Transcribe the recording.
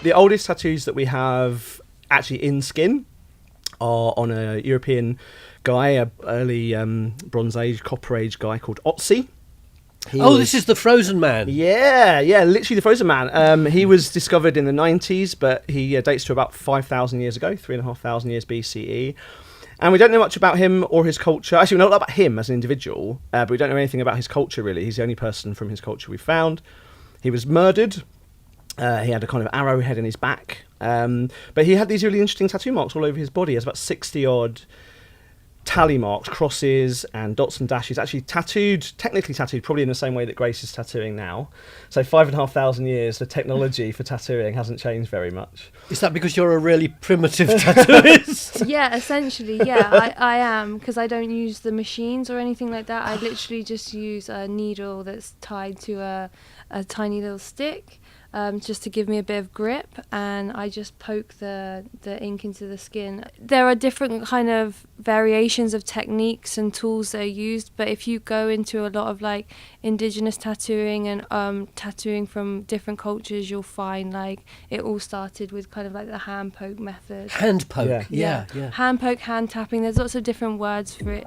the oldest tattoos that we have actually in skin are on a European guy, a early Bronze Age, Copper Age guy called Otzi. This is the Frozen Man. Yeah, literally the Frozen Man. He was discovered in the 90s, but he dates to about 5,000 years ago, 3,500 years BCE. And we don't know much about him or his culture. Actually, we know a lot about him as an individual, but we don't know anything about his culture, really. He's the only person from his culture we found. He was murdered. He had a kind of arrowhead in his back. But he had these really interesting tattoo marks all over his body. He has about 60-odd tally marks, crosses and dots and dashes, actually technically tattooed, probably in the same way that Grace is tattooing now. So 5,500 years, the technology for tattooing hasn't changed very much. Is that because you're a really primitive tattooist? Yeah, essentially, yeah, I am, because I don't use the machines or anything like that. I literally just use a needle that's tied to a tiny little stick, just to give me a bit of grip, and I just poke the ink into the skin. There are different kind of variations of techniques and tools that are used, but if you go into a lot of like indigenous tattooing and tattooing from different cultures, you'll find like it all started with kind of like the hand poke method. Hand poke, yeah. Hand poke, hand tapping, there's lots of different words for it.